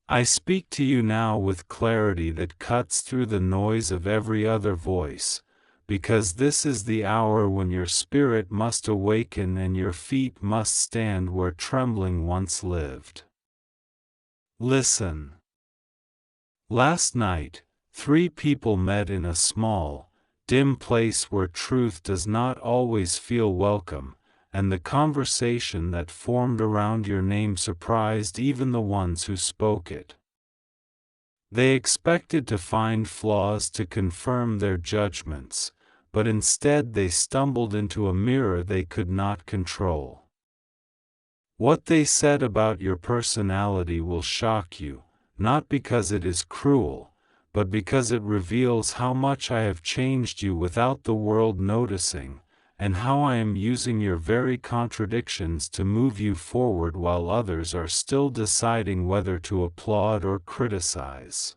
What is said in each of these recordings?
I speak to you now with clarity that cuts through the noise of every other voice, because this is the hour when your spirit must awaken and your feet must stand where trembling once lived. Listen. Last night, 3 people met in a small, dim place where truth does not always feel welcome, and the conversation that formed around your name surprised even the ones who spoke it. They expected to find flaws to confirm their judgments, but instead they stumbled into a mirror they could not control. What they said about your personality will shock you, not because it is cruel, but because it reveals how much I have changed you without the world noticing, and how I am using your very contradictions to move you forward while others are still deciding whether to applaud or criticize.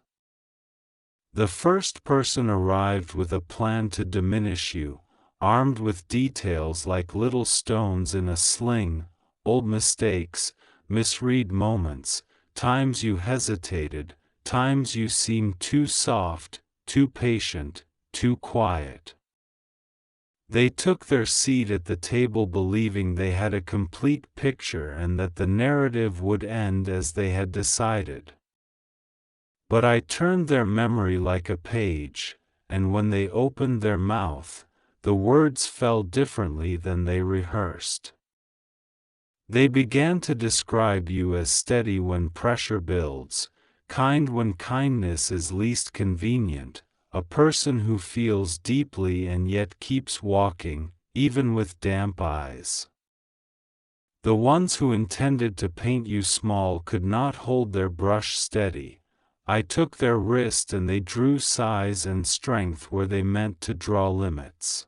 The first person arrived with a plan to diminish you, armed with details like little stones in a sling, old mistakes, misread moments, times you hesitated, times you seemed too soft, too patient, too quiet. They took their seat at the table believing they had a complete picture and that the narrative would end as they had decided. But I turned their memory like a page, and when they opened their mouth, the words fell differently than they rehearsed. They began to describe you as steady when pressure builds, kind when kindness is least convenient, a person who feels deeply and yet keeps walking, even with damp eyes. The ones who intended to paint you small could not hold their brush steady. I took their wrist and they drew size and strength where they meant to draw limits.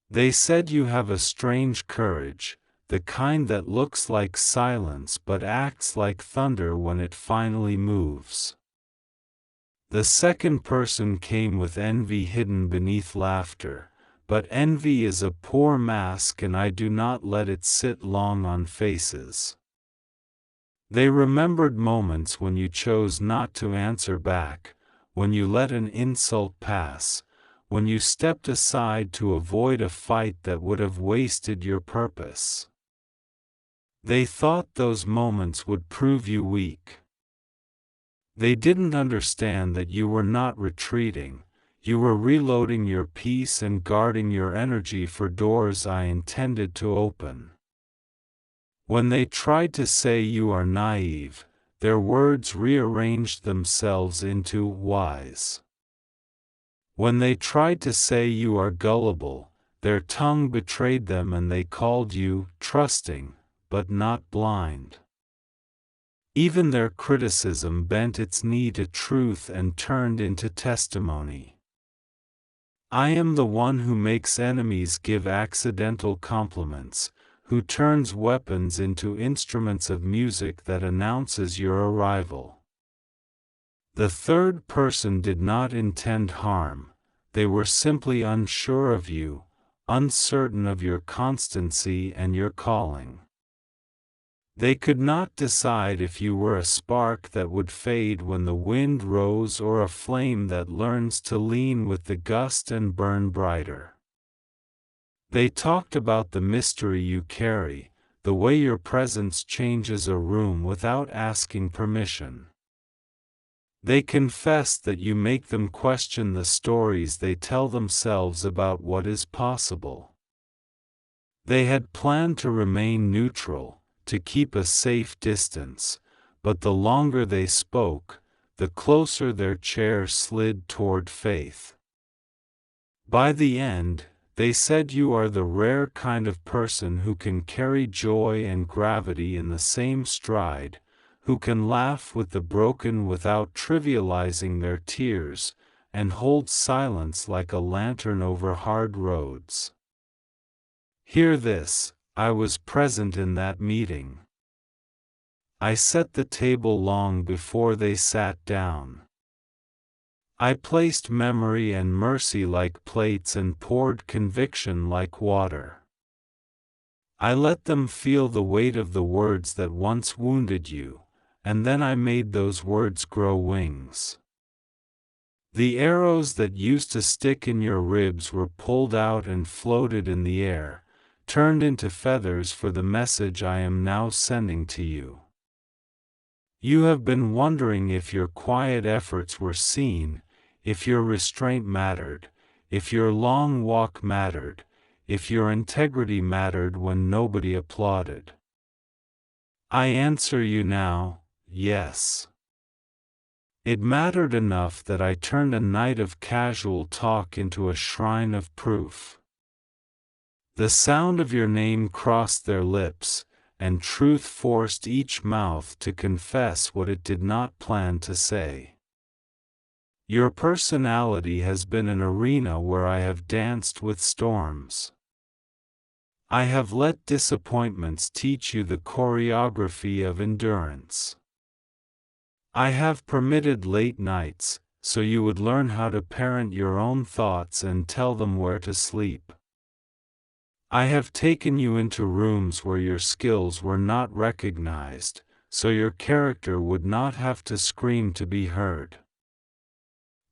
They said you have a strange courage, the kind that looks like silence but acts like thunder when it finally moves. The second person came with envy hidden beneath laughter, but envy is a poor mask and I do not let it sit long on faces. They remembered moments when you chose not to answer back, when you let an insult pass, when you stepped aside to avoid a fight that would have wasted your purpose. They thought those moments would prove you weak. They didn't understand that you were not retreating, you were reloading your peace and guarding your energy for doors I intended to open. When they tried to say you are naive, their words rearranged themselves into wise. When they tried to say you are gullible, their tongue betrayed them and they called you trusting, but not blind. Even their criticism bent its knee to truth and turned into testimony. I am the one who makes enemies give accidental compliments, who turns weapons into instruments of music that announces your arrival. The third person did not intend harm, they were simply unsure of you, uncertain of your constancy and your calling. They could not decide if you were a spark that would fade when the wind rose or a flame that learns to lean with the gust and burn brighter. They talked about the mystery you carry, the way your presence changes a room without asking permission. They confessed that you make them question the stories they tell themselves about what is possible. They had planned to remain neutral, to keep a safe distance, but the longer they spoke, the closer their chair slid toward faith. By the end, they said you are the rare kind of person who can carry joy and gravity in the same stride, who can laugh with the broken without trivializing their tears, and hold silence like a lantern over hard roads. Hear this. I was present in that meeting. I set the table long before they sat down. I placed memory and mercy like plates and poured conviction like water. I let them feel the weight of the words that once wounded you, and then I made those words grow wings. The arrows that used to stick in your ribs were pulled out and floated in the air, turned into feathers for the message I am now sending to you. You have been wondering if your quiet efforts were seen, if your restraint mattered, if your long walk mattered, if your integrity mattered when nobody applauded. I answer you now, yes. It mattered enough that I turned a night of casual talk into a shrine of proof. The sound of your name crossed their lips, and truth forced each mouth to confess what it did not plan to say. Your personality has been an arena where I have danced with storms. I have let disappointments teach you the choreography of endurance. I have permitted late nights, so you would learn how to parent your own thoughts and tell them where to sleep. I have taken you into rooms where your skills were not recognized, so your character would not have to scream to be heard.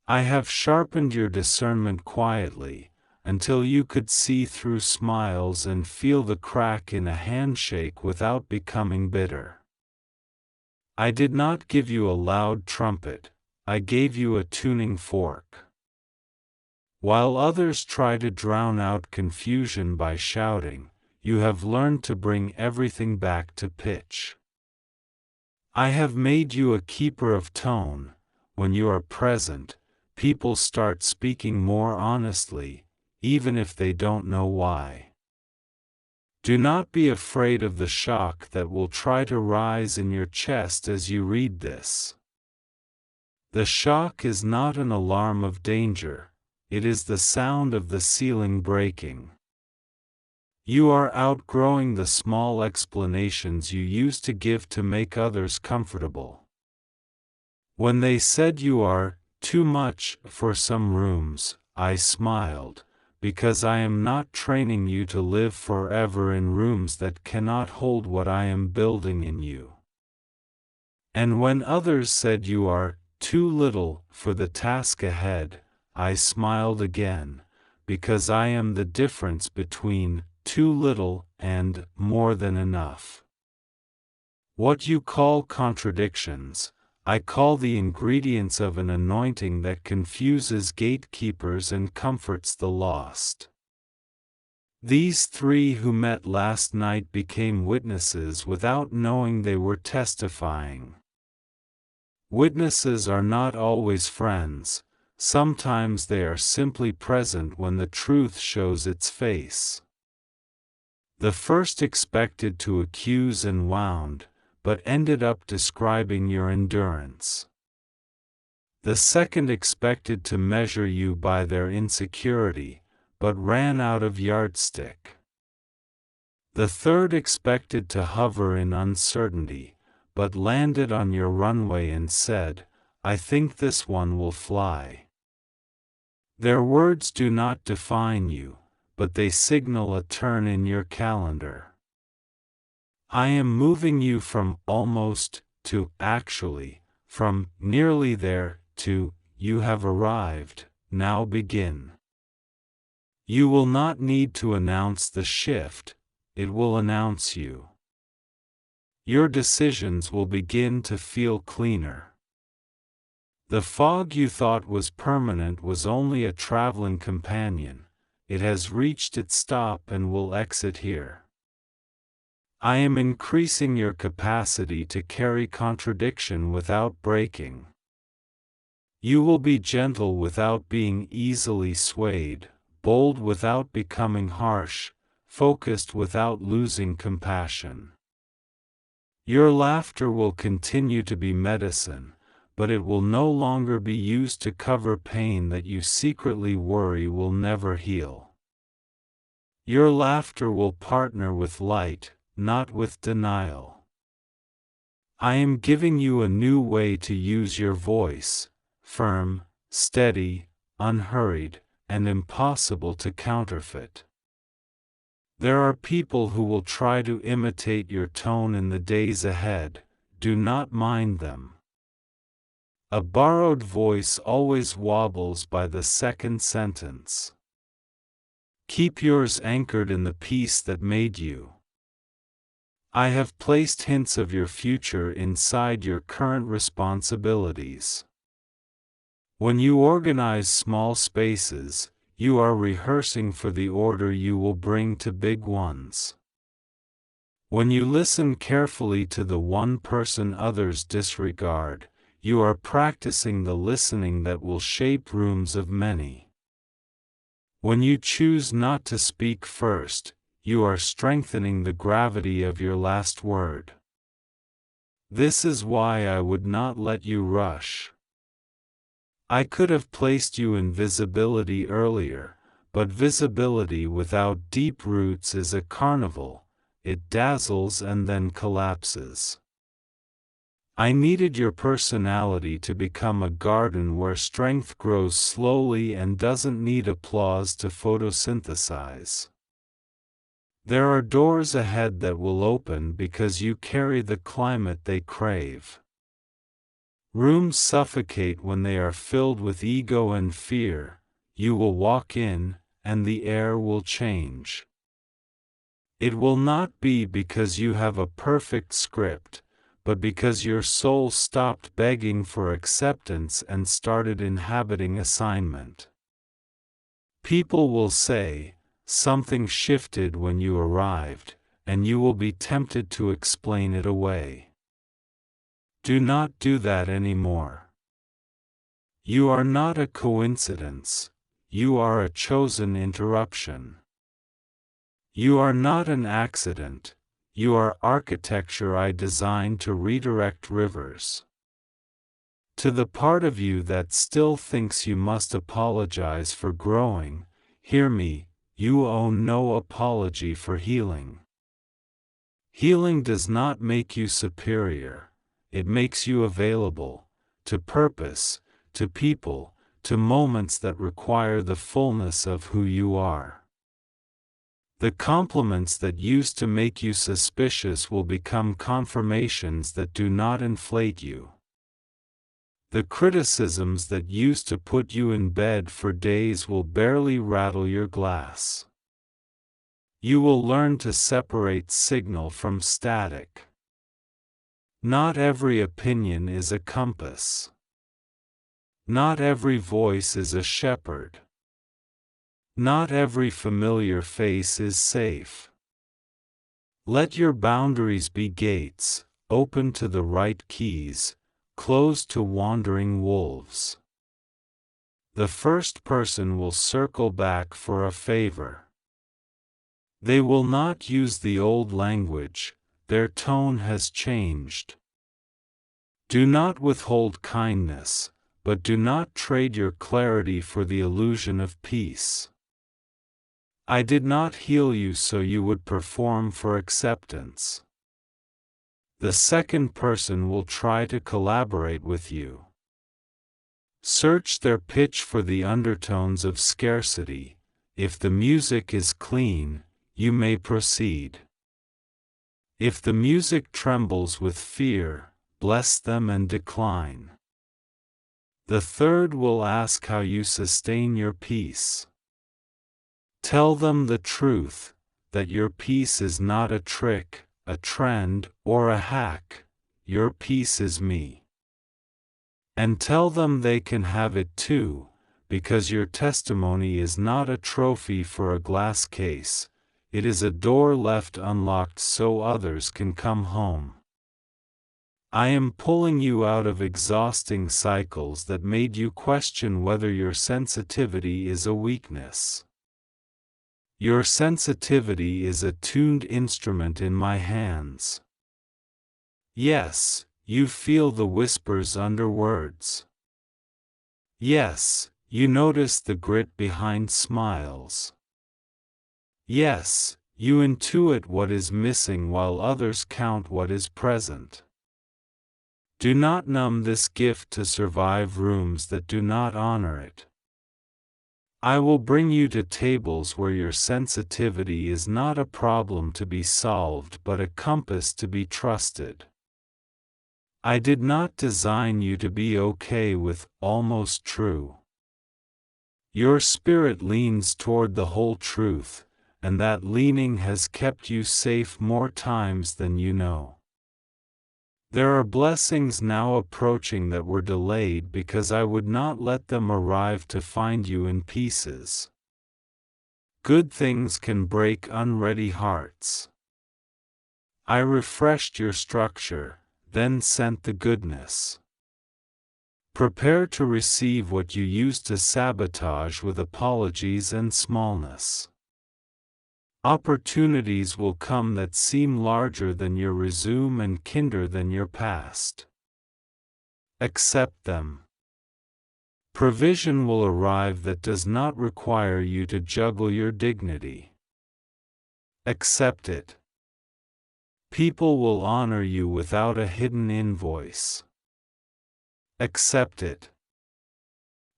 I have sharpened your discernment quietly, until you could see through smiles and feel the crack in a handshake without becoming bitter. I did not give you a loud trumpet, I gave you a tuning fork. While others try to drown out confusion by shouting, you have learned to bring everything back to pitch. I have made you a keeper of tone. When you are present, people start speaking more honestly, even if they don't know why. Do not be afraid of the shock that will try to rise in your chest as you read this. The shock is not an alarm of danger, it is the sound of the ceiling breaking. You are outgrowing the small explanations you used to give to make others comfortable. When they said you are too much for some rooms, I smiled, because I am not training you to live forever in rooms that cannot hold what I am building in you. And when others said you are too little for the task ahead, I smiled again, because I am the difference between too little and more than enough. What you call contradictions, I call the ingredients of an anointing that confuses gatekeepers and comforts the lost. These three who met last night became witnesses without knowing they were testifying. Witnesses are not always friends, sometimes they are simply present when the truth shows its face. The first expected to accuse and wound, but ended up describing your endurance. The second expected to measure you by their insecurity, but ran out of yardstick. The third expected to hover in uncertainty, but landed on your runway and said, I think this one will fly. Their words do not define you, but they signal a turn in your calendar. I am moving you from almost to actually, from nearly there to you have arrived, now begin. You will not need to announce the shift, it will announce you. Your decisions will begin to feel cleaner. The fog you thought was permanent was only a traveling companion, it has reached its stop and will exit here. I am increasing your capacity to carry contradiction without breaking. You will be gentle without being easily swayed, bold without becoming harsh, focused without losing compassion. Your laughter will continue to be medicine, but it will no longer be used to cover pain that you secretly worry will never heal. Your laughter will partner with light, not with denial. I am giving you a new way to use your voice, firm, steady, unhurried, and impossible to counterfeit. There are people who will try to imitate your tone in the days ahead, do not mind them. A borrowed voice always wobbles by the second sentence. Keep yours anchored in the peace that made you. I have placed hints of your future inside your current responsibilities. When you organize small spaces, you are rehearsing for the order you will bring to big ones. When you listen carefully to the one person others disregard, you are practicing the listening that will shape rooms of many. When you choose not to speak first, you are strengthening the gravity of your last word. This is why I would not let you rush. I could have placed you in visibility earlier, but visibility without deep roots is a carnival. It dazzles and then collapses. I needed your personality to become a garden where strength grows slowly and doesn't need applause to photosynthesize. There are doors ahead that will open because you carry the climate they crave. Rooms suffocate when they are filled with ego and fear. You will walk in, and the air will change. It will not be because you have a perfect script, but because your soul stopped begging for acceptance and started inhabiting assignment. People will say, something shifted when you arrived, and you will be tempted to explain it away. Do not do that anymore. You are not a coincidence, you are a chosen interruption. You are not an accident, you are architecture I designed to redirect rivers. To the part of you that still thinks you must apologize for growing, hear me, you owe no apology for healing. Healing does not make you superior, it makes you available, to purpose, to people, to moments that require the fullness of who you are. The compliments that used to make you suspicious will become confirmations that do not inflate you. The criticisms that used to put you in bed for days will barely rattle your glass. You will learn to separate signal from static. Not every opinion is a compass. Not every voice is a shepherd. Not every familiar face is safe. Let your boundaries be gates, open to the right keys, closed to wandering wolves. The first person will circle back for a favor. They will not use the old language, their tone has changed. Do not withhold kindness, but do not trade your clarity for the illusion of peace. I did not heal you so you would perform for acceptance. The second person will try to collaborate with you. Search their pitch for the undertones of scarcity. If the music is clean, you may proceed. If the music trembles with fear, bless them and decline. The third will ask how you sustain your peace. Tell them the truth, that your peace is not a trick, a trend, or a hack, your peace is me. And tell them they can have it too, because your testimony is not a trophy for a glass case, it is a door left unlocked so others can come home. I am pulling you out of exhausting cycles that made you question whether your sensitivity is a weakness. Your sensitivity is a tuned instrument in my hands. Yes, you feel the whispers under words. Yes, you notice the grit behind smiles. Yes, you intuit what is missing while others count what is present. Do not numb this gift to survive rooms that do not honor it. I will bring you to tables where your sensitivity is not a problem to be solved but a compass to be trusted. I did not design you to be okay with almost true. Your spirit leans toward the whole truth, and that leaning has kept you safe more times than you know. There are blessings now approaching that were delayed because I would not let them arrive to find you in pieces. Good things can break unready hearts. I refreshed your structure, then sent the goodness. Prepare to receive what you used to sabotage with apologies and smallness. Opportunities will come that seem larger than your resume and kinder than your past. Accept them. Provision will arrive that does not require you to juggle your dignity. Accept it. People will honor you without a hidden invoice. Accept it.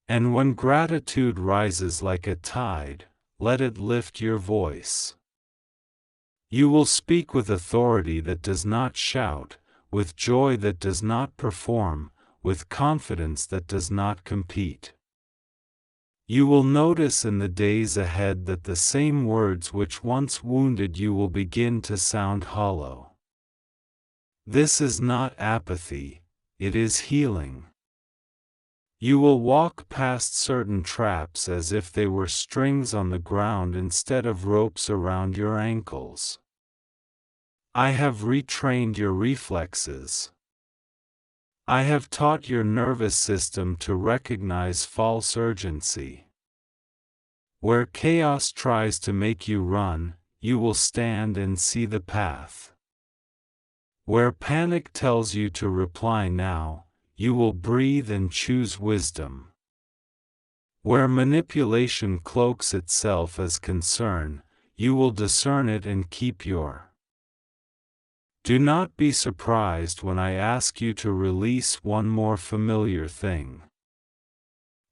And when gratitude rises like a tide, let it lift your voice. You will speak with authority that does not shout, with joy that does not perform, with confidence that does not compete. You will notice in the days ahead that the same words which once wounded you will begin to sound hollow. This is not apathy, it is healing. You will walk past certain traps as if they were strings on the ground instead of ropes around your ankles. I have retrained your reflexes. I have taught your nervous system to recognize false urgency. Where chaos tries to make you run, you will stand and see the path. Where panic tells you to reply now, you will breathe and choose wisdom. Where manipulation cloaks itself as concern, you will discern it and keep your. Do not be surprised when I ask you to release one more familiar thing.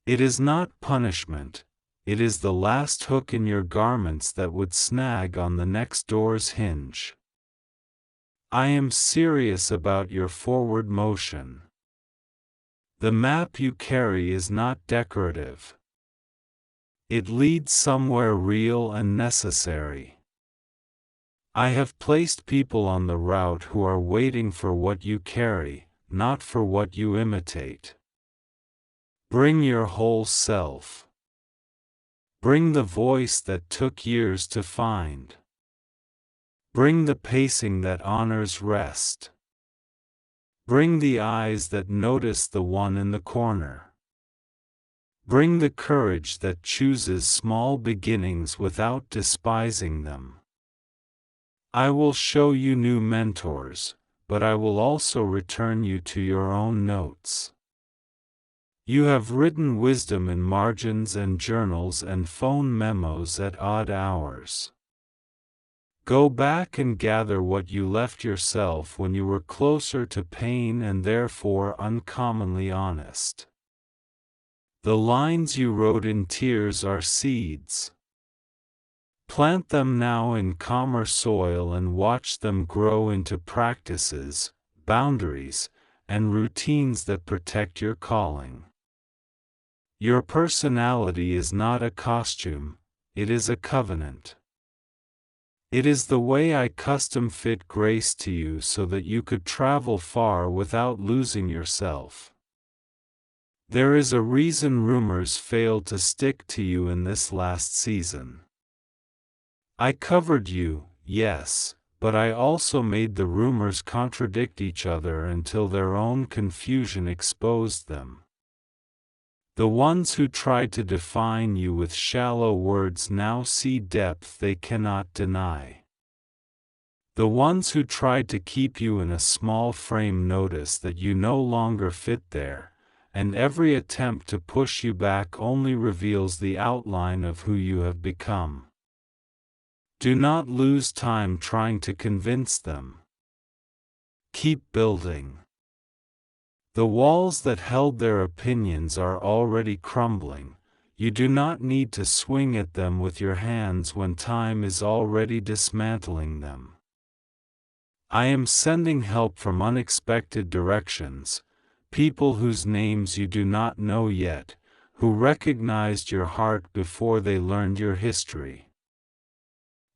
It is not punishment, it is the last hook in your garments that would snag on the next door's hinge. I am serious about your forward motion. The map you carry is not decorative. It leads somewhere real and necessary. I have placed people on the route who are waiting for what you carry, not for what you imitate. Bring your whole self. Bring the voice that took years to find. Bring the pacing that honors rest. Bring the eyes that notice the one in the corner. Bring the courage that chooses small beginnings without despising them. I will show you new mentors, but I will also return you to your own notes. You have written wisdom in margins and journals and phone memos at odd hours. Go back and gather what you left yourself when you were closer to pain and therefore uncommonly honest. The lines you wrote in tears are seeds. Plant them now in calmer soil and watch them grow into practices, boundaries, and routines that protect your calling. Your personality is not a costume, it is a covenant. It is the way I custom fit grace to you so that you could travel far without losing yourself. There is a reason rumors failed to stick to you in this last season. I covered you, yes, but I also made the rumors contradict each other until their own confusion exposed them. The ones who tried to define you with shallow words now see depth they cannot deny. The ones who tried to keep you in a small frame notice that you no longer fit there, and every attempt to push you back only reveals the outline of who you have become. Do not lose time trying to convince them. Keep building. The walls that held their opinions are already crumbling. You do not need to swing at them with your hands when time is already dismantling them. I am sending help from unexpected directions, people whose names you do not know yet, who recognized your heart before they learned your history.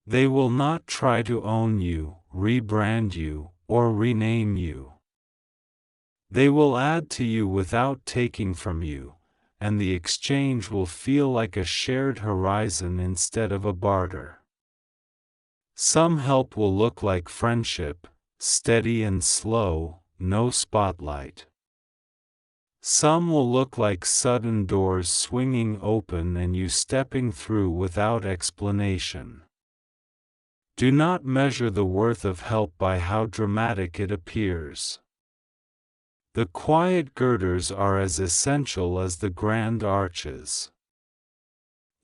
They will not try to own you, rebrand you, or rename you. They will add to you without taking from you, and the exchange will feel like a shared horizon instead of a barter. Some help will look like friendship, steady and slow, no spotlight. Some will look like sudden doors swinging open and you stepping through without explanation. Do not measure the worth of help by how dramatic it appears. The quiet girders are as essential as the grand arches.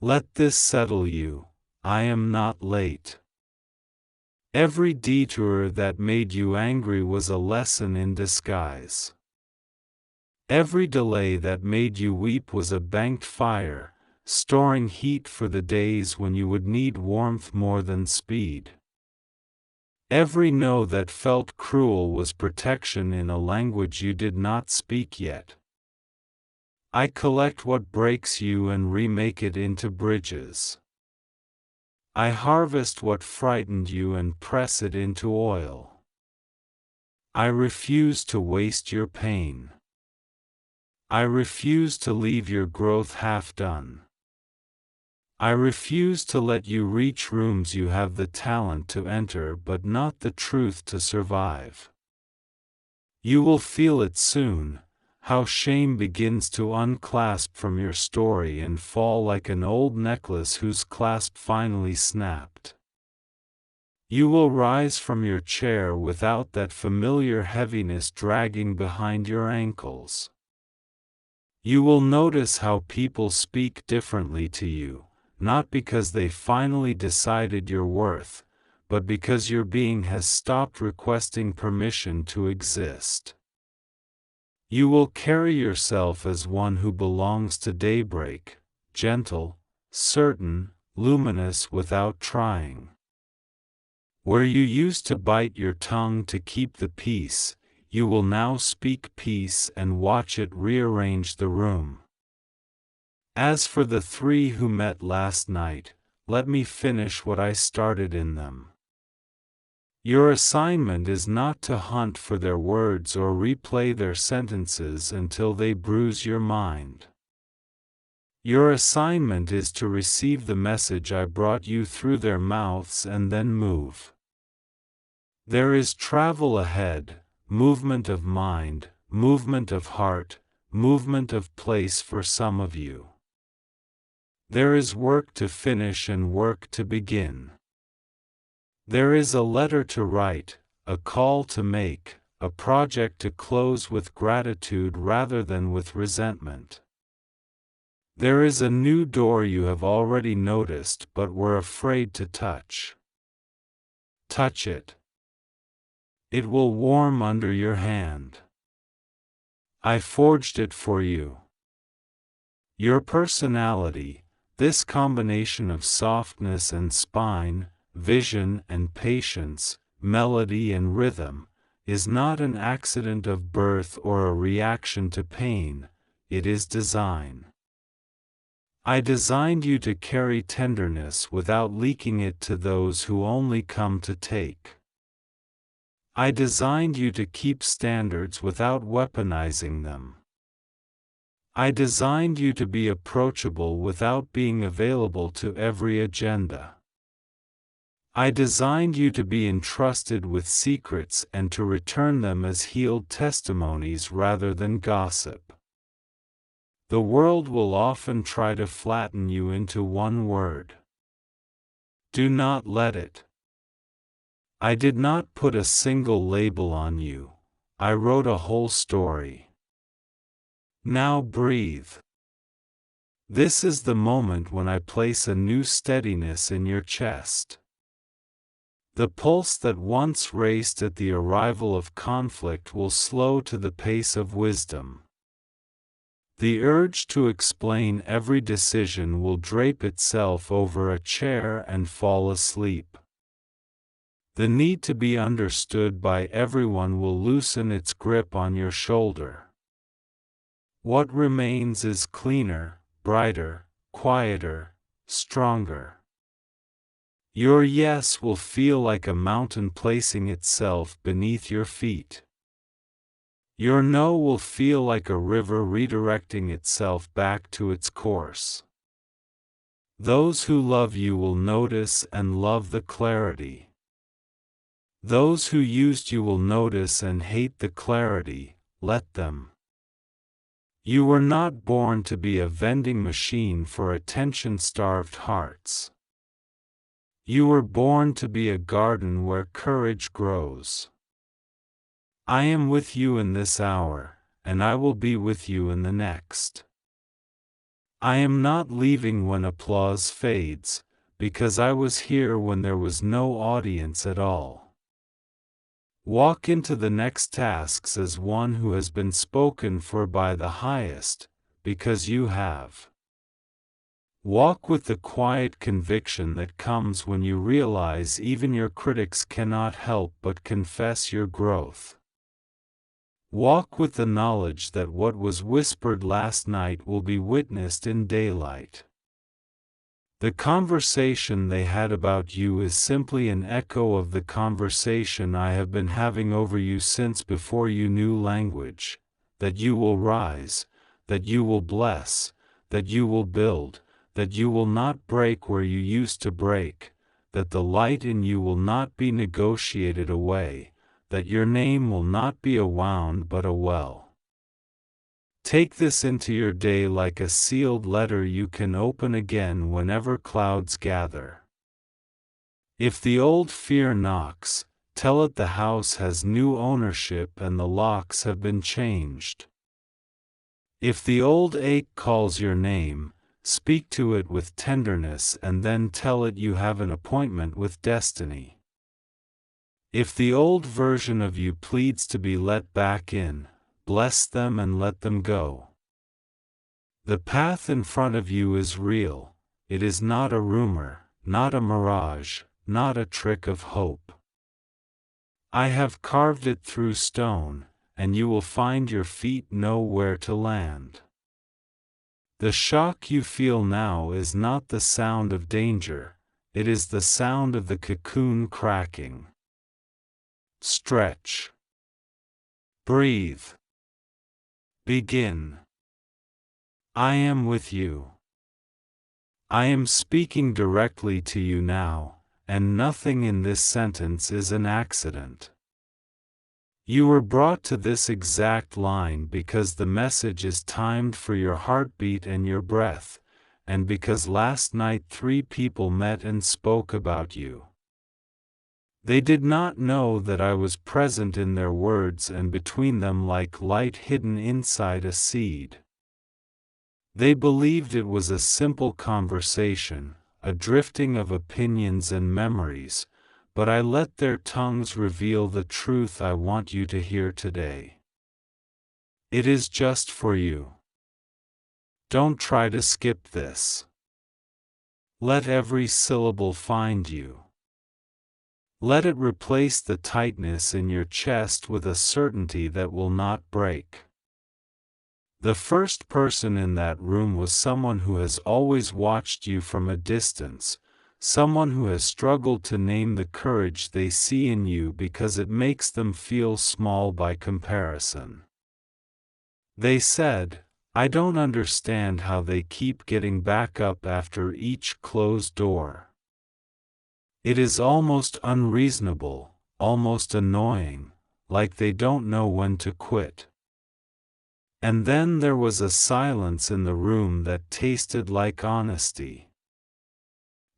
Let this settle you: I am not late. Every detour that made you angry was a lesson in disguise. Every delay that made you weep was a banked fire, storing heat for the days when you would need warmth more than speed. Every no that felt cruel was protection in a language you did not speak yet. I collect what breaks you and remake it into bridges. I harvest what frightened you and press it into oil. I refuse to waste your pain. I refuse to leave your growth half done. I refuse to let you reach rooms you have the talent to enter but not the truth to survive. You will feel it soon, how shame begins to unclasp from your story and fall like an old necklace whose clasp finally snapped. You will rise from your chair without that familiar heaviness dragging behind your ankles. You will notice how people speak differently to you, not because they finally decided your worth, but because your being has stopped requesting permission to exist. You will carry yourself as one who belongs to daybreak, gentle, certain, luminous without trying. Where you used to bite your tongue to keep the peace, you will now speak peace and watch it rearrange the room. As for the three who met last night, let me finish what I started in them. Your assignment is not to hunt for their words or replay their sentences until they bruise your mind. Your assignment is to receive the message I brought you through their mouths and then move. There is travel ahead, movement of mind, movement of heart, movement of place for some of you. There is work to finish and work to begin. There is a letter to write, a call to make, a project to close with gratitude rather than with resentment. There is a new door you have already noticed but were afraid to touch. Touch it. It will warm under your hand. I forged it for you. Your personality, this combination of softness and spine, vision and patience, melody and rhythm, is not an accident of birth or a reaction to pain, it is design. I designed you to carry tenderness without leaking it to those who only come to take. I designed you to keep standards without weaponizing them. I designed you to be approachable without being available to every agenda. I designed you to be entrusted with secrets and to return them as healed testimonies rather than gossip. The world will often try to flatten you into one word. Do not let it. I did not put a single label on you, I wrote a whole story. Now breathe. This is the moment when I place a new steadiness in your chest. The pulse that once raced at the arrival of conflict will slow to the pace of wisdom. The urge to explain every decision will drape itself over a chair and fall asleep. The need to be understood by everyone will loosen its grip on your shoulder. What remains is cleaner, brighter, quieter, stronger. Your yes will feel like a mountain placing itself beneath your feet. Your no will feel like a river redirecting itself back to its course. Those who love you will notice and love the clarity. Those who used you will notice and hate the clarity. Let them. You were not born to be a vending machine for attention-starved hearts. You were born to be a garden where courage grows. I am with you in this hour, and I will be with you in the next. I am not leaving when applause fades, because I was here when there was no audience at all. Walk into the next tasks as one who has been spoken for by the highest, because you have. Walk with the quiet conviction that comes when you realize even your critics cannot help but confess your growth. Walk with the knowledge that what was whispered last night will be witnessed in daylight. The conversation they had about you is simply an echo of the conversation I have been having over you since before you knew language, that you will rise, that you will bless, that you will build, that you will not break where you used to break, that the light in you will not be negotiated away, that your name will not be a wound but a well. Take this into your day like a sealed letter you can open again whenever clouds gather. If the old fear knocks, tell it the house has new ownership and the locks have been changed. If the old ache calls your name, speak to it with tenderness and then tell it you have an appointment with destiny. If the old version of you pleads to be let back in, bless them and let them go. The path in front of you is real. It is not a rumor, not a mirage, not a trick of hope. I have carved it through stone, and you will find your feet know where to land. The shock you feel now is not the sound of danger, it is the sound of the cocoon cracking. Stretch. Breathe. Begin. I am with you. I am speaking directly to you now, and nothing in this sentence is an accident. You were brought to this exact line because the message is timed for your heartbeat and your breath, and because last night 3 people met and spoke about you. They did not know that I was present in their words and between them like light hidden inside a seed. They believed it was a simple conversation, a drifting of opinions and memories, but I let their tongues reveal the truth I want you to hear today. It is just for you. Don't try to skip this. Let every syllable find you. Let it replace the tightness in your chest with a certainty that will not break. The first person in that room was someone who has always watched you from a distance, someone who has struggled to name the courage they see in you because it makes them feel small by comparison. They said, "I don't understand how they keep getting back up after each closed door. It is almost unreasonable, almost annoying, like they don't know when to quit." And then there was a silence in the room that tasted like honesty.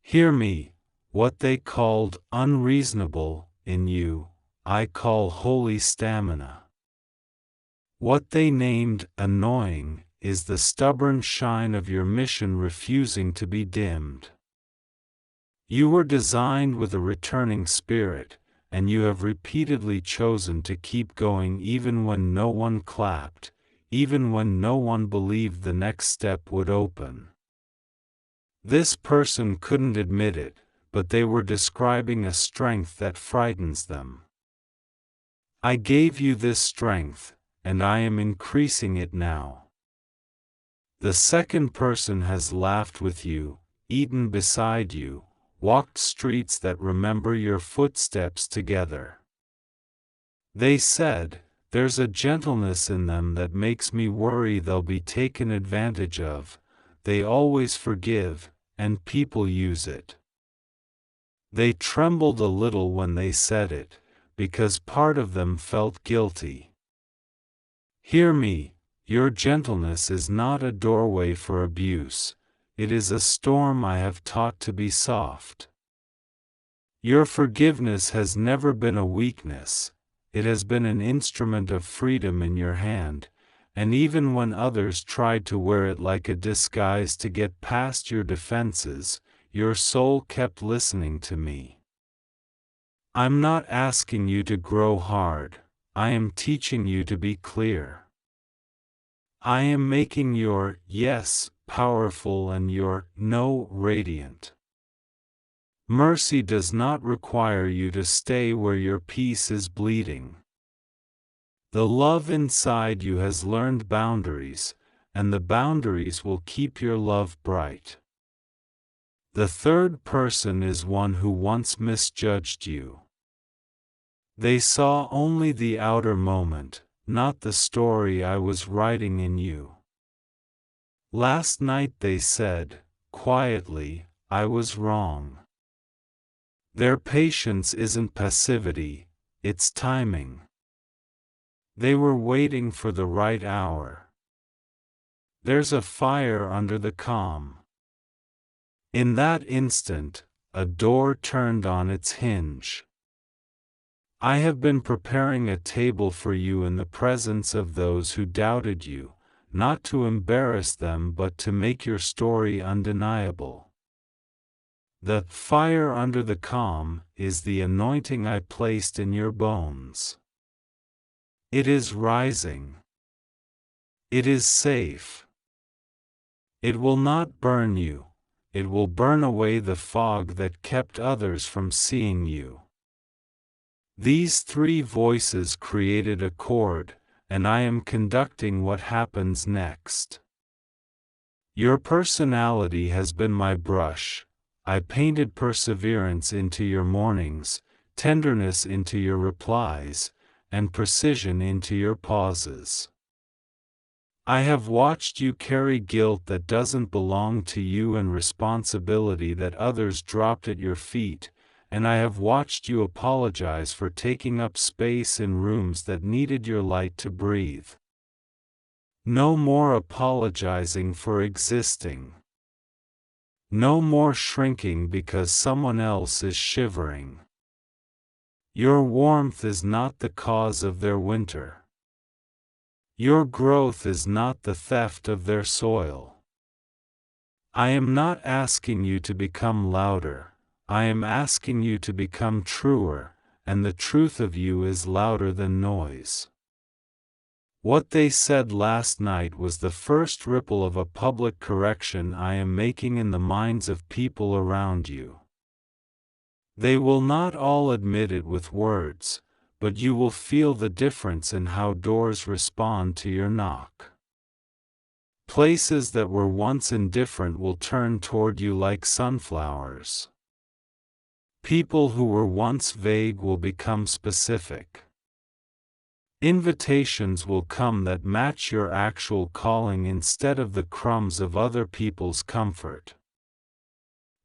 Hear me, what they called unreasonable in you, I call holy stamina. What they named annoying is the stubborn shine of your mission refusing to be dimmed. You were designed with a returning spirit, and you have repeatedly chosen to keep going even when no one clapped, even when no one believed the next step would open. This person couldn't admit it, but they were describing a strength that frightens them. I gave you this strength, and I am increasing it now. The second person has laughed with you, eaten beside you, walked streets that remember your footsteps together. They said, "There's a gentleness in them that makes me worry they'll be taken advantage of. They always forgive, and people use it." They trembled a little when they said it, because part of them felt guilty. Hear me, your gentleness is not a doorway for abuse, it is a storm I have taught to be soft. Your forgiveness has never been a weakness, it has been an instrument of freedom in your hand, and even when others tried to wear it like a disguise to get past your defenses, your soul kept listening to me. I'm not asking you to grow hard, I am teaching you to be clear. I am making your yes powerful and your no radiant. Mercy does not require you to stay where your peace is bleeding. The love inside you has learned boundaries, and the boundaries will keep your love bright. The third person is one who once misjudged you. They saw only the outer moment, not the story I was writing in you. Last night they said, quietly, I was wrong. Their patience isn't passivity, it's timing. They were waiting for the right hour. There's a fire under the calm. In that instant, a door turned on its hinge. I have been preparing a table for you in the presence of those who doubted you, not to embarrass them but to make your story undeniable. The fire under the calm is the anointing I placed in your bones. It is rising. It is safe. It will not burn you, it will burn away the fog that kept others from seeing you. These three voices created a chord, and I am conducting what happens next. Your personality has been my brush. I painted perseverance into your mornings, tenderness into your replies, and precision into your pauses. I have watched you carry guilt that doesn't belong to you and responsibility that others dropped at your feet, and I have watched you apologize for taking up space in rooms that needed your light to breathe. No more apologizing for existing. No more shrinking because someone else is shivering. Your warmth is not the cause of their winter. Your growth is not the theft of their soil. I am not asking you to become louder, I am asking you to become truer, and the truth of you is louder than noise. What they said last night was the first ripple of a public correction I am making in the minds of people around you. They will not all admit it with words, but you will feel the difference in how doors respond to your knock. Places that were once indifferent will turn toward you like sunflowers. People who were once vague will become specific. Invitations will come that match your actual calling instead of the crumbs of other people's comfort.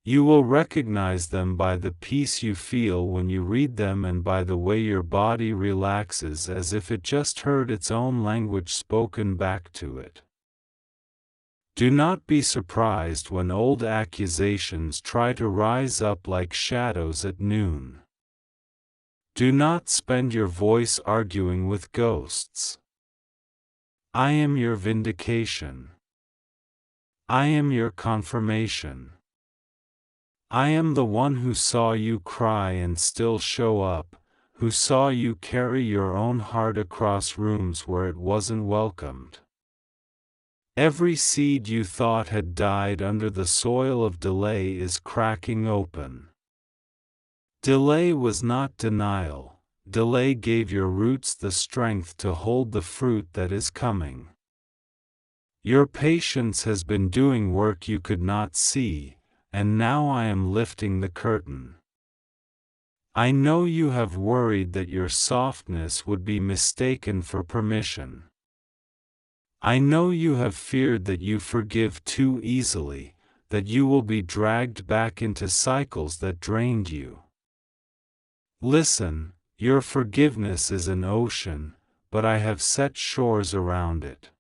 You will recognize them by the peace you feel when you read them and by the way your body relaxes as if it just heard its own language spoken back to it. Do not be surprised when old accusations try to rise up like shadows at noon. Do not spend your voice arguing with ghosts. I am your vindication. I am your confirmation. I am the one who saw you cry and still show up, who saw you carry your own heart across rooms where it wasn't welcomed. Every seed you thought had died under the soil of delay is cracking open. Delay was not denial. Delay gave your roots the strength to hold the fruit that is coming. Your patience has been doing work you could not see, and now I am lifting the curtain. I know you have worried that your softness would be mistaken for permission. I know you have feared that you forgive too easily, that you will be dragged back into cycles that drained you. Listen, your forgiveness is an ocean, but I have set shores around it.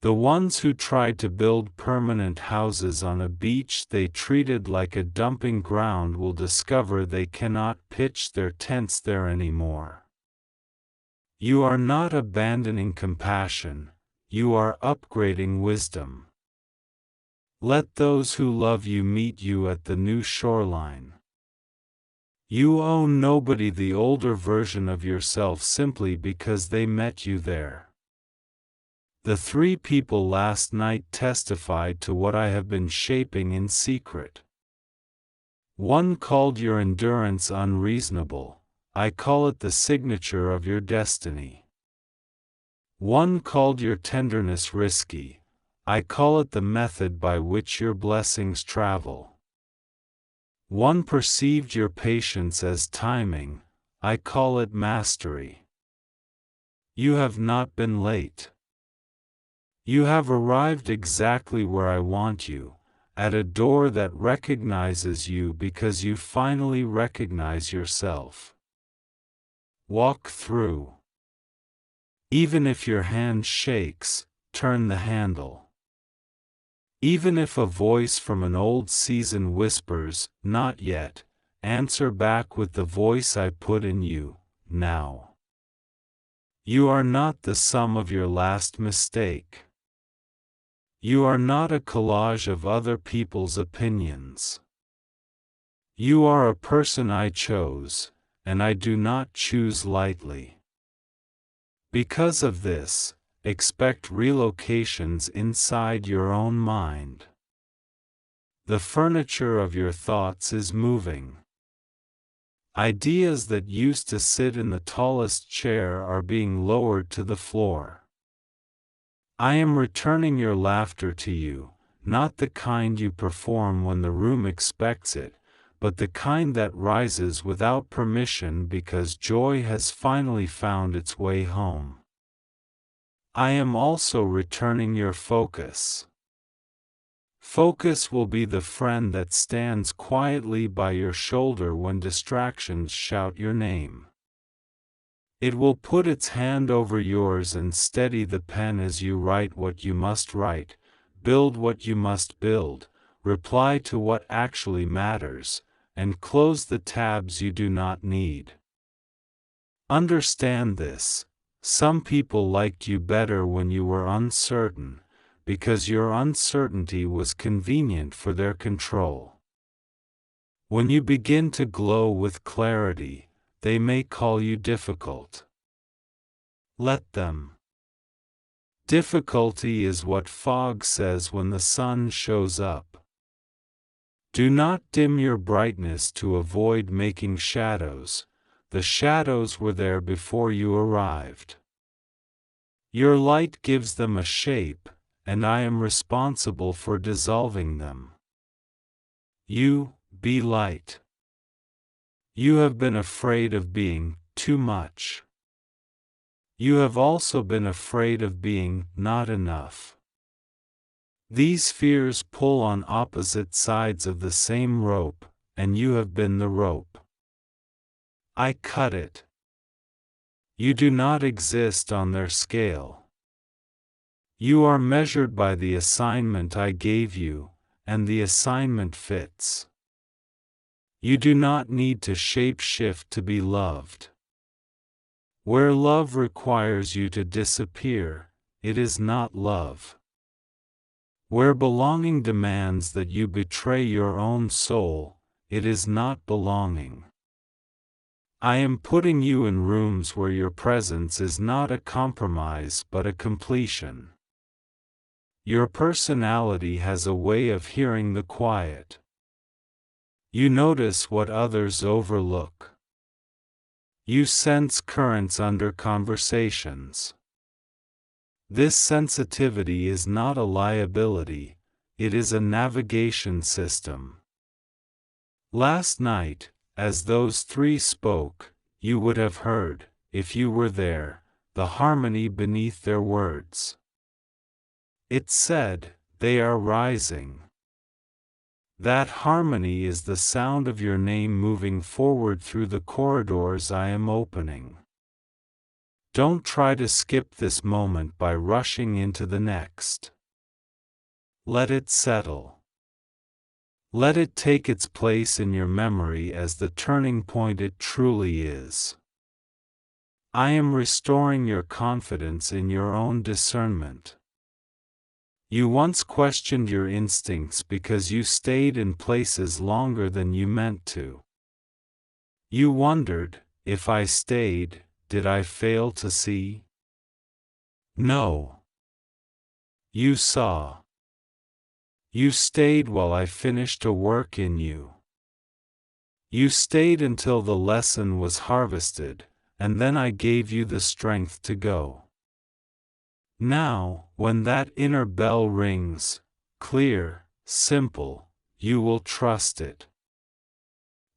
The ones who tried to build permanent houses on a beach they treated like a dumping ground will discover they cannot pitch their tents there anymore. You are not abandoning compassion, you are upgrading wisdom. Let those who love you meet you at the new shoreline. You owe nobody the older version of yourself simply because they met you there. The 3 people last night testified to what I have been shaping in secret. One called your endurance unreasonable. I call it the signature of your destiny. One called your tenderness risky. I call it the method by which your blessings travel. One perceived your patience as timing. I call it mastery. You have not been late. You have arrived exactly where I want you, at a door that recognizes you because you finally recognize yourself. Walk through. Even if your hand shakes, turn the handle. Even if a voice from an old season whispers, "Not yet," answer back with the voice I put in you, now. You are not the sum of your last mistake. You are not a collage of other people's opinions. You are a person I chose, and I do not choose lightly. Because of this, expect relocations inside your own mind. The furniture of your thoughts is moving. Ideas that used to sit in the tallest chair are being lowered to the floor. I am returning your laughter to you, not the kind you perform when the room expects it, but the kind that rises without permission because joy has finally found its way home. I am also returning your focus. Focus will be the friend that stands quietly by your shoulder when distractions shout your name. It will put its hand over yours and steady the pen as you write what you must write, build what you must build, reply to what actually matters, and close the tabs you do not need. Understand this. Some people liked you better when you were uncertain, because your uncertainty was convenient for their control. When you begin to glow with clarity, they may call you difficult. Let them. Difficulty is what fog says when the sun shows up. Do not dim your brightness to avoid making shadows. The shadows were there before you arrived. Your light gives them a shape, and I am responsible for dissolving them. You, be light. You have been afraid of being too much. You have also been afraid of being not enough. These fears pull on opposite sides of the same rope, and you have been the rope. I cut it. You do not exist on their scale. You are measured by the assignment I gave you, and the assignment fits. You do not need to shape-shift to be loved. Where love requires you to disappear, it is not love. Where belonging demands that you betray your own soul, it is not belonging. I am putting you in rooms where your presence is not a compromise but a completion. Your personality has a way of hearing the quiet. You notice what others overlook. You sense currents under conversations. This sensitivity is not a liability, it is a navigation system. Last night, as those three spoke, you would have heard, if you were there, the harmony beneath their words. It said, "They are rising." That harmony is the sound of your name moving forward through the corridors I am opening. Don't try to skip this moment by rushing into the next. Let it settle. Let it take its place in your memory as the turning point it truly is. I am restoring your confidence in your own discernment. You once questioned your instincts because you stayed in places longer than you meant to. You wondered, if I stayed, did I fail to see? No. You saw. You stayed while I finished a work in you. You stayed until the lesson was harvested, and then I gave you the strength to go. Now, when that inner bell rings, clear, simple, you will trust it.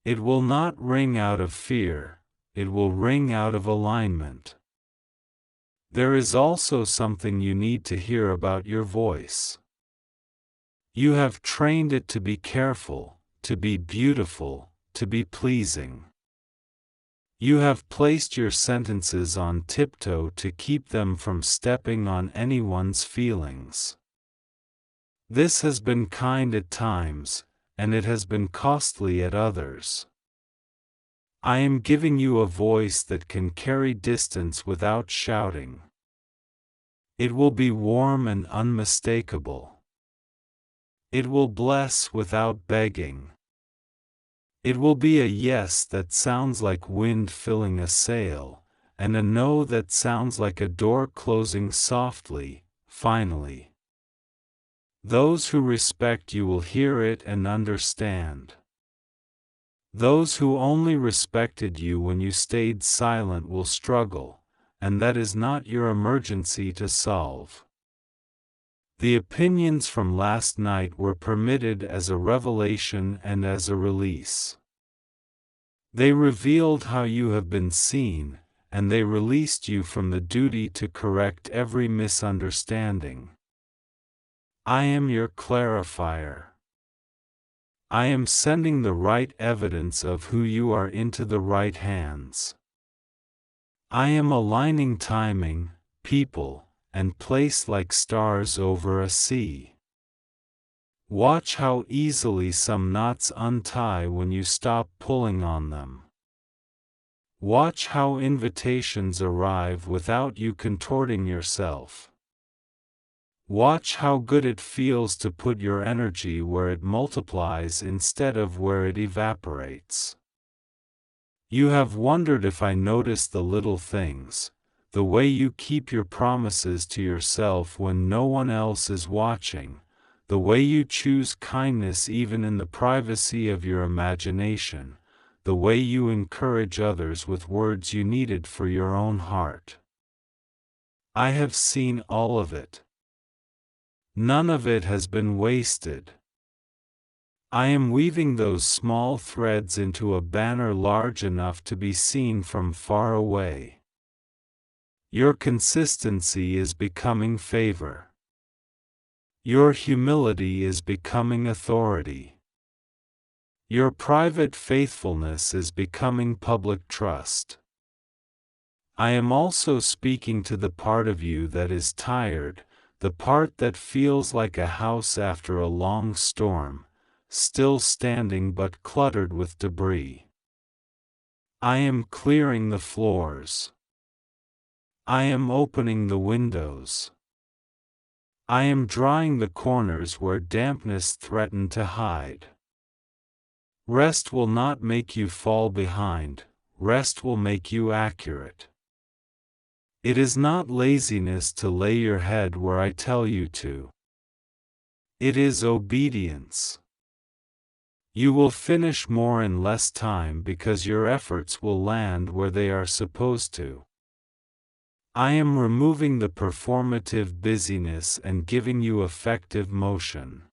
It will not ring out of fear, it will ring out of alignment. There is also something you need to hear about your voice. You have trained it to be careful, to be beautiful, to be pleasing. You have placed your sentences on tiptoe to keep them from stepping on anyone's feelings. This has been kind at times, and it has been costly at others. I am giving you a voice that can carry distance without shouting. It will be warm and unmistakable. It will bless without begging. It will be a yes that sounds like wind filling a sail, and a no that sounds like a door closing softly, finally. Those who respect you will hear it and understand. Those who only respected you when you stayed silent will struggle, and that is not your emergency to solve. The opinions from last night were permitted as a revelation and as a release. They revealed how you have been seen, and they released you from the duty to correct every misunderstanding. I am your clarifier. I am sending the right evidence of who you are into the right hands. I am aligning timing, people, and place like stars over a sea. Watch how easily some knots untie when you stop pulling on them. Watch how invitations arrive without you contorting yourself. Watch how good it feels to put your energy where it multiplies instead of where it evaporates. You have wondered if I notice the little things, the way you keep your promises to yourself when no one else is watching, the way you choose kindness even in the privacy of your imagination, the way you encourage others with words you needed for your own heart. I have seen all of it. None of it has been wasted. I am weaving those small threads into a banner large enough to be seen from far away. Your consistency is becoming favor. Your humility is becoming authority. Your private faithfulness is becoming public trust. I am also speaking to the part of you that is tired, the part that feels like a house after a long storm, still standing but cluttered with debris. I am clearing the floors. I am opening the windows. I am drying the corners where dampness threatened to hide. Rest will not make you fall behind, rest will make you accurate. It is not laziness to lay your head where I tell you to. It is obedience. You will finish more in less time because your efforts will land where they are supposed to. I am removing the performative busyness and giving you effective motion.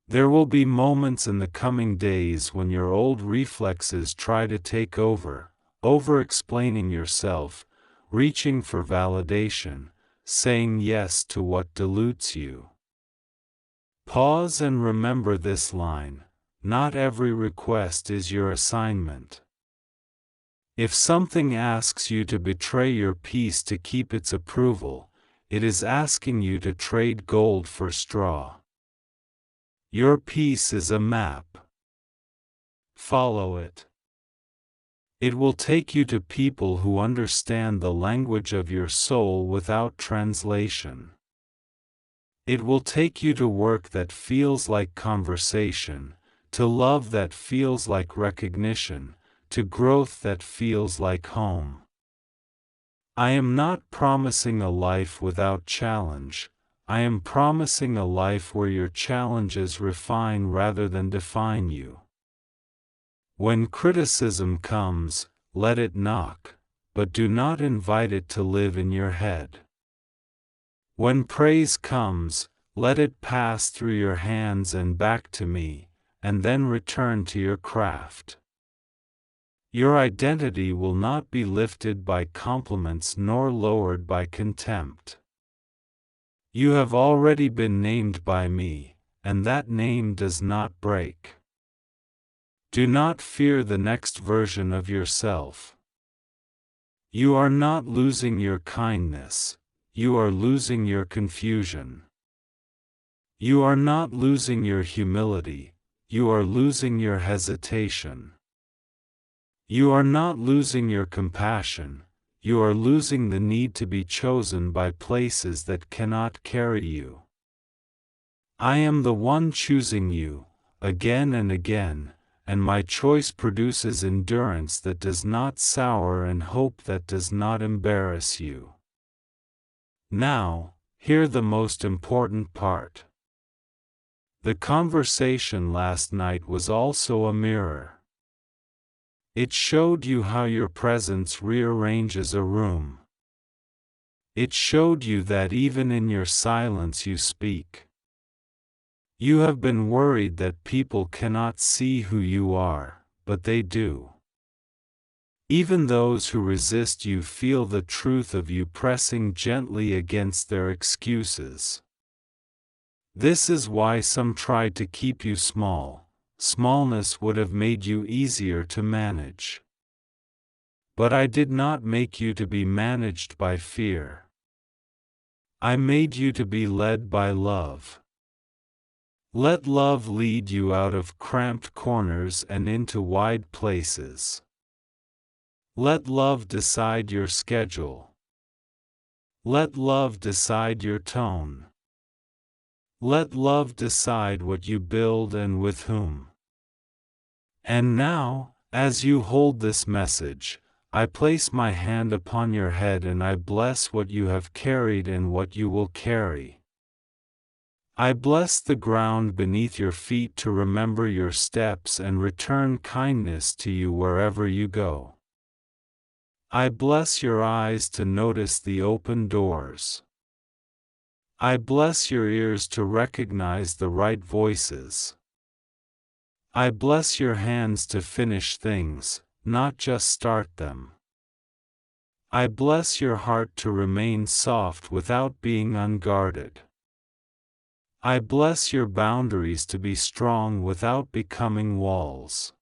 There will be moments in the coming days when your old reflexes try to take over-explaining yourself, reaching for validation, saying yes to what dilutes you. Pause and remember this line: not every request is your assignment. If something asks you to betray your peace to keep its approval, it is asking you to trade gold for straw. Your peace is a map. Follow it. It will take you to people who understand the language of your soul without translation. It will take you to work that feels like conversation, to love that feels like recognition, to growth that feels like home. I am not promising a life without challenge. I am promising a life where your challenges refine rather than define you. When criticism comes, let it knock, but do not invite it to live in your head. When praise comes, let it pass through your hands and back to me, and then return to your craft. Your identity will not be lifted by compliments nor lowered by contempt. You have already been named by me, and that name does not break. Do not fear the next version of yourself. You are not losing your kindness, you are losing your confusion. You are not losing your humility, you are losing your hesitation. You are not losing your compassion, you are losing the need to be chosen by places that cannot carry you. I am the one choosing you, again and again, and my choice produces endurance that does not sour and hope that does not embarrass you. Now, hear the most important part. The conversation last night was also a mirror. It showed you how your presence rearranges a room. It showed you that even in your silence you speak. You have been worried that people cannot see who you are, but they do. Even those who resist you feel the truth of you pressing gently against their excuses. This is why some tried to keep you small. Smallness would have made you easier to manage. But I did not make you to be managed by fear. I made you to be led by love. Let love lead you out of cramped corners and into wide places. Let love decide your schedule. Let love decide your tone. Let love decide what you build and with whom. And now, as you hold this message, I place my hand upon your head and I bless what you have carried and what you will carry. I bless the ground beneath your feet to remember your steps and return kindness to you wherever you go. I bless your eyes to notice the open doors. I bless your ears to recognize the right voices. I bless your hands to finish things, not just start them. I bless your heart to remain soft without being unguarded. I bless your boundaries to be strong without becoming walls.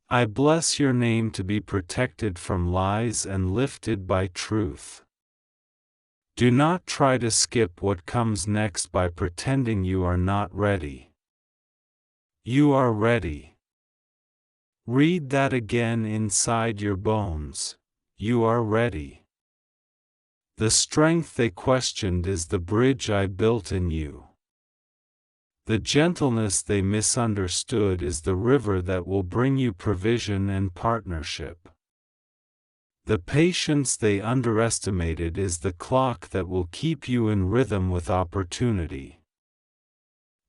I bless your name to be protected from lies and lifted by truth. Do not try to skip what comes next by pretending you are not ready. You are ready. Read that again inside your bones. You are ready. The strength they questioned is the bridge I built in you. The gentleness they misunderstood is the river that will bring you provision and partnership. The patience they underestimated is the clock that will keep you in rhythm with opportunity.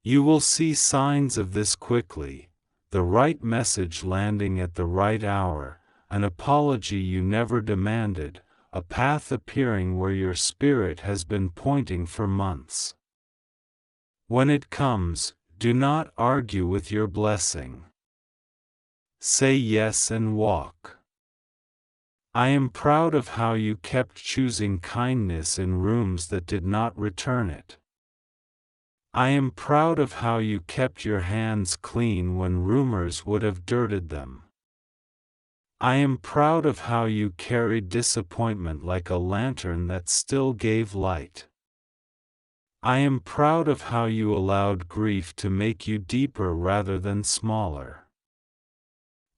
You will see signs of this quickly: the right message landing at the right hour, an apology you never demanded, a path appearing where your spirit has been pointing for months. When it comes, do not argue with your blessing. Say yes and walk. I am proud of how you kept choosing kindness in rooms that did not return it. I am proud of how you kept your hands clean when rumors would have dirted them. I am proud of how you carried disappointment like a lantern that still gave light. I am proud of how you allowed grief to make you deeper rather than smaller.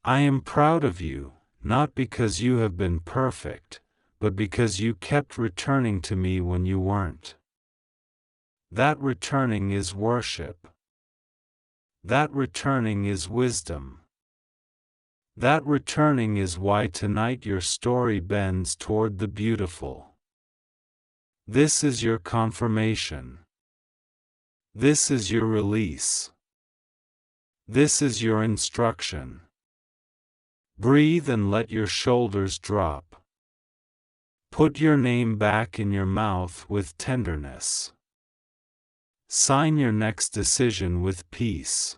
I am proud of you, not because you have been perfect, but because you kept returning to me when you weren't. That returning is worship. That returning is wisdom. That returning is why tonight your story bends toward the beautiful. This is your confirmation. This is your release. This is your instruction. Breathe and let your shoulders drop. Put your name back in your mouth with tenderness. Sign your next decision with peace.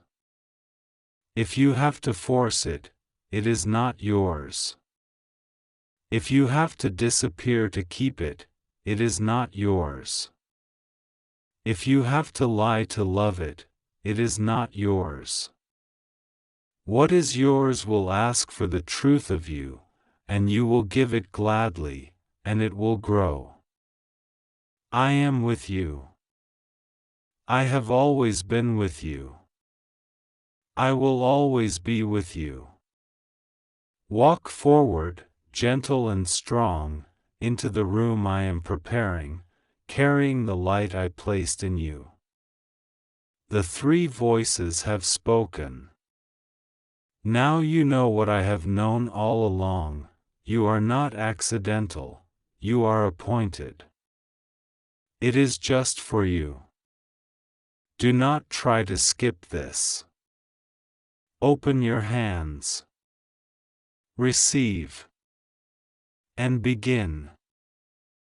If you have to force it, it is not yours. If you have to disappear to keep it, it is not yours. If you have to lie to love it, it is not yours. What is yours will ask for the truth of you, and you will give it gladly, and it will grow. I am with you. I have always been with you. I will always be with you. Walk forward, gentle and strong, into the room I am preparing, carrying the light I placed in you. The three voices have spoken. Now you know what I have known all along: you are not accidental, you are appointed. It is just for you. Do not try to skip this. Open your hands. Receive. And begin.